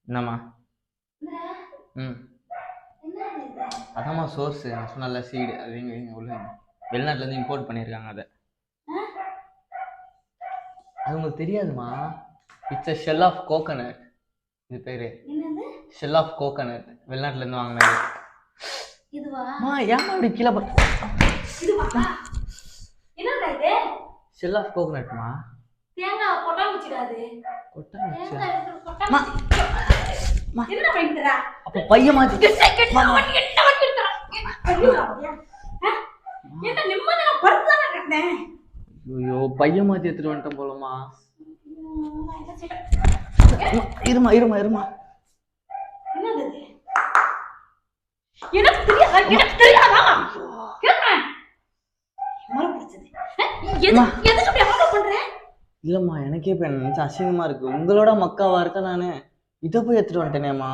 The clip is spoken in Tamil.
என்னம்மா? ம். அதாம்மா சோர்ஸு நான் சொன்னல சீடு அது எங்க உள்ள வெளிநாட்டுலேருந்து இம்போர்ட் பண்ணியிருக்காங்க அதை. அது உங்களுக்கு தெரியாதுமா? It's a shell of coconut. இது பேரு ஷெல் ஆஃப் கோகனட். வெளிநாட்டுலேருந்து வாங்கினது. ஏன் அப்படி கீழே ஷெல் ஆஃப் கோகனட்மா. அப்ப பையன் மாத்தி ஐயோ பையன் மாத்தி எடுத்துட்டு வந்துட்டேன் போலமா. இருமா இருமா இருமா. இல்லம்மா எனக்கே இப்ப நினைச்சா அசிங்கமா இருக்கு. உங்களோட மக்காவா இருக்க நானு இதை போய் எடுத்துட்டு வந்துட்டேனேம்மா.